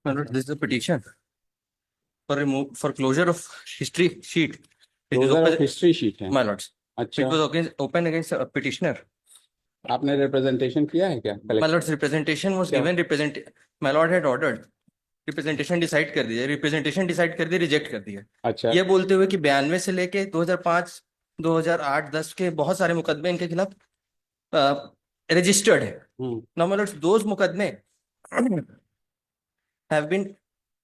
My lord, this is a petition for closure of history sheet. It is closure of open, history sheet है। my lords. It अच्छा, was open against a petitioner. आपने representation किया है क्या? My lord's representation was क्या? given. My lord had ordered. Representation decide कर दिया, representation decide कर दिया, रिजेक्ट कर दिया। अच्छा, ये बोलते हुए कि 92 से लेके 2005, 2008, 10 के बहुत सारे मुकदमे इनके खिलाफ रजिस्टर्ड है। नाउ माय लॉर्ड्स, दोज मुकदमे have been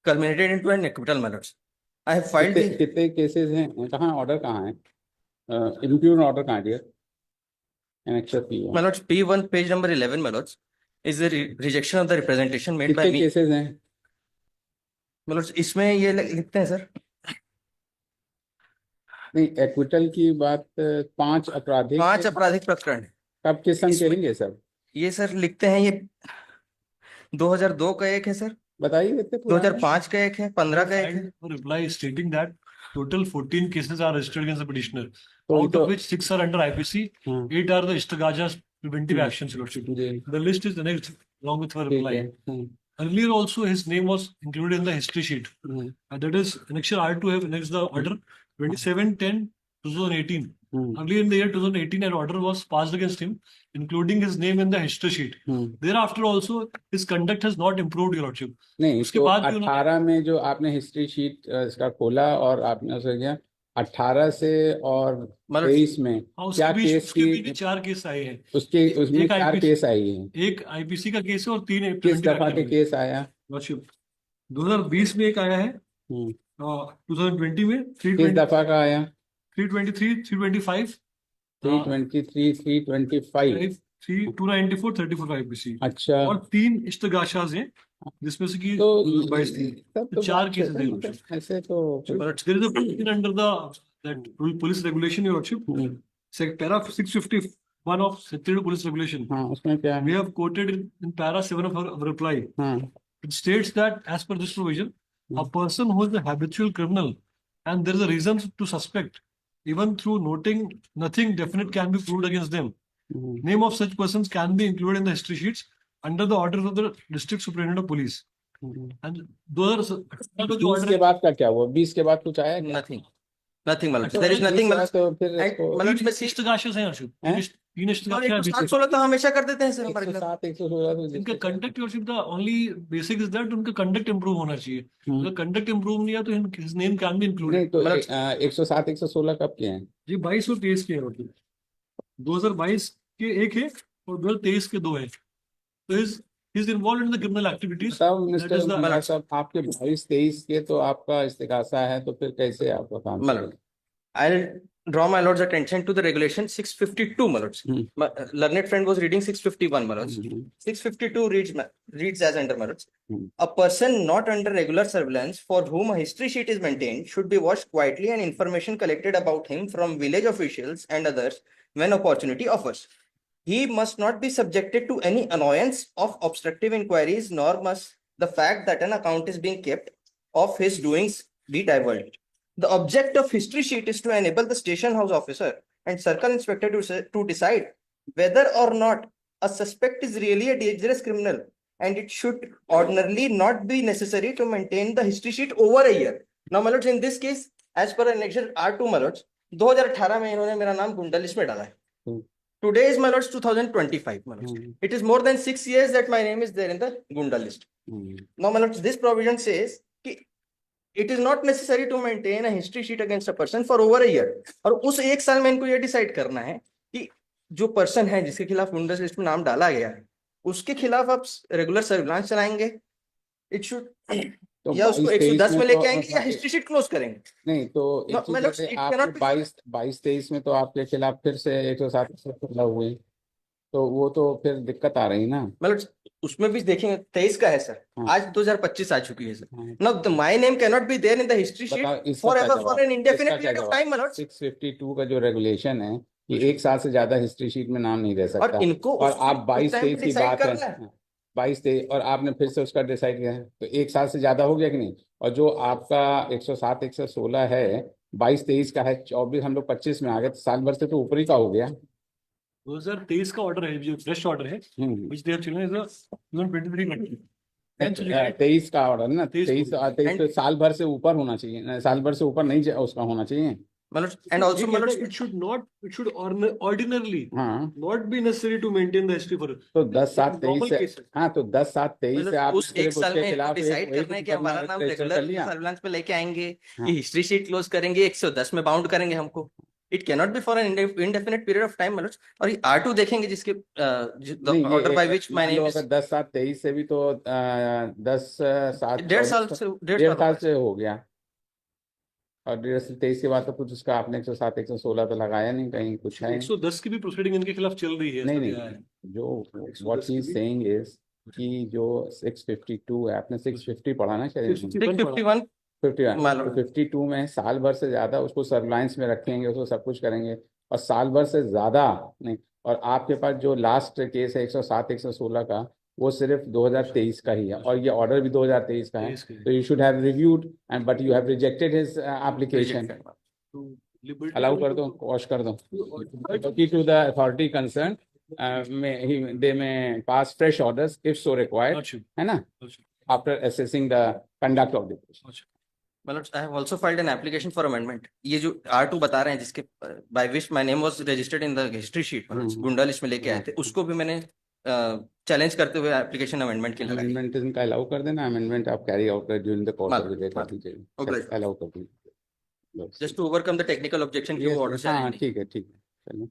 culminated into an acquittal, my lords. I have filed कितने केसेस हैं? कहाँ ऑर्डर कहाँ है? इम्प्यून ऑर्डर कहाँ है? Annexure P my lords, P1 page number 11, my lords, is the rejection of the representation made by कितने me. Cases हैं? my lords, इसमें ये लिखते हैं सर, नहीं, एक्विटल की बात 5 आपराधिक प्रकरण है। कब के संग करेंगे सर? ये सर लिखते हैं, ये 2002 का एक है सर, बताइए कितने पुराने? 2005 का एक है, 15 का एक है। reply stating that total 14 cases are registered against the petitioner, तो out of which 6 are under IPC, 8 are the Istagaja's preventive actions, Your Lordship. Ji, The list is annexed along with her ठीक reply. है। Earlier also his name was included in the history sheet. And that is annexure R2 have annexed the order 27/10/2018. Earlier in the year 2018, an order was passed against him, including his name in the history sheet. Thereafter also his conduct has not improved, Your Lordship. नहीं, उसके तो बाद भी 18 में जो आपने history sheet इसका खोला और आपने उसे किया 18 से और 23 में हाँ, क्या उसके केस उसके की? भी 4 केस आए हैं। उसमें एक 4 IPC केस आई हैं। एक आईपीसी का केस है और 3 किस दफा के केस आया? लॉर्डशिप 2020 में एक आया है, 2020 में किस दफा का आया? 323, 325, 323, 325। 294, 34 आईपीसी अच्छा, और 3 इश्तगाशाज हैं, जिसमें से कि तो 22 थी। तब तो 4 बात केसेस है, हैं मतलब लॉर्डशिप। ऐसे तो But there is a provision under that police regulation, Your Lordship, para 651 of Secretary Police Regulation. हाँ, उसमें क्या We है? have quoted in para 7 of our reply. हाँ, It states that as per this provision, a person who is a habitual criminal and there is a reason to suspect, even through noting nothing definite can be proved against them. Name of such persons can be included in the history sheets under the orders of the district superintendent of police. And those are 20 के बाद का क्या हुआ? 20 के बाद कुछ आया क्या? Nothing, my lords. अच्छा, There is nothing, my lords. तो फिर इसको My lords, मैं इश्तगाशाज हैं अर्शद, हैं? 3 इश्तगाशा हैं। 116 तो हमेशा कर देते हैं सर हमारे खिलाफ। 107, 116 तो इनका जिसके कंडक्ट योरशिप the only basic is that उनका कंडक्ट इंप्रूव होना चाहिए। अगर कंडक्ट इंप्रूव नहीं है तो हिज नेम कैन बी नहीं, इंक्लूडेड। तो 107, 116 कब के हैं? जी 22 और 23 के हैं, 2022 के एक है और 2023 के 2 हैं। तो is involve in the criminal activities. तब मिस्टर मल्लार साहब, आपके 22-23 के तो आपका इस्तिगासा है, तो फिर कैसे आपका काम My lord, I'll draw my lord's attention to the regulation 652, my lords. My learned friend was reading 651, my lords. 652 reads as under, my lords. A person not under regular surveillance for whom a history sheet is maintained should be watched quietly and information collected about him from village officials and others when opportunity offers. He must not be subjected to any annoyance of obstructive inquiries, nor must the fact that an account is being kept of his doings be divulged. The object of history sheet is to enable the station house officer and circle inspector to decide whether or not a suspect is really a dangerous criminal, and it should ordinarily not be necessary to maintain the history sheet over a year. Now, my lords, in this case, as per annexure R2, my lords, 2018 में इन्होंने मेरा नाम गुंडा list में डाला है। Today is, my lords, 2025, my lords. It is more than 6 years that my name is there in the Gunda list. Now, my lords, this provision says कि it is not necessary to maintain a history sheet against a person for over a year. और उस एक साल में इनको ये decide करना है कि जो पर्सन है जिसके खिलाफ गुंडा लिस्ट में नाम डाला गया है, उसके खिलाफ आप रेगुलर सर्विलांस चलाएंगे, इट शुड, या उसको 110 में लेके आएंगे या हिस्ट्री शीट क्लोज करेंगे। नहीं, तो आपके 22-23 में तो आपके खिलाफ फिर से 107 हुए, तो वो तो फिर दिक्कत आ रही ना। मतलब उसमें भी देखेंगे 23 का है सर, आज 2025 आ चुकी है sir. Now my name can not be there in the history sheet forever for an indefinite period of time. मतलब 652 का जो रेगुलेशन है कि 1 साल से ज्यादा हिस्ट्री शीट में नाम नहीं रह सकता, और इनको और आप 22-23 की बात है, 22-23, और आपने फिर से उसका डिसाइड किया है, तो 1 साल से ज्यादा हो गया कि नहीं? और जो आपका 107, 116 है 22-23 का है, 24 हम लोग 25 में आ गए, तो साल भर से तो ऊपर ही का हो गया। 2023 का ऑर्डर है, जो फ्रेश ऑर्डर है, which they have chosen is a 2023 23 का ऑर्डर ना, 23 23 23 तो साल भर से ऊपर होना चाहिए, साल भर से ऊपर नहीं उसका होना चाहिए। and also it should ordinarily हाँ not be necessary to maintain the history for तो 10/7/23 normal से, cases. हाँ तो 10/7/23 से आप उस एक सिर्फ साल उसके में खिलाफ डिसाइड करना है कि हमारा नाम रेगुलर लिया। सर्विलांस में लेके आएंगे हाँ। कि हिस्ट्री शीट क्लोज करेंगे 110 में बाउंड करेंगे हमको। It cannot be for an indefinite period of time Manoj. और ये R2 देखेंगे जिसके order by which my name is 10/7/23 से भी तो 10/7 डेढ़ साल से डेढ़ साल से हो गया, और 23 के बाद तो कुछ उसका आपने 107 116 तो लगाया नहीं, कहीं कुछ है 110 की भी प्रोसीडिंग इनके खिलाफ चल रही है। नहीं जो what he is saying is कि जो 652 है, आपने 650 पढ़ा ना शायद, 651 51 तो 52 में साल भर से ज्यादा उसको सर्विलांस में रखेंगे, उसको सब कुछ करेंगे, और साल भर से ज्यादा नहीं। और आपके पास जो लास्ट केस है 107 116 का, वो सिर्फ 2023 का ही है, और ये ऑर्डर भी 2023 का है, तो you should have reviewed and but you have rejected his application. Allow कर दो, वॉश कर दो to the authority concern, they may pass fresh orders if so required, है ना, after assessing the conduct of the case. मतलब I have also filed an application for amendment। ये जो R2 बता रहे हैं जिसके by which my name was registered in the history sheet, गुंडा लिस्ट में लेके आए थे, उसको भी मैंने चैलेंज करते हुए एप्लीकेशन अमेंडमेंट के लिए अमेंडमेंट इनका अलाउ कर देना, अमेंडमेंट आप carry out during the course of the day कर दीजिए, अलाउ कर दीजिए, just to overcome the technical objection की वो ऑर्डर से हाँ ठीक है चलिए।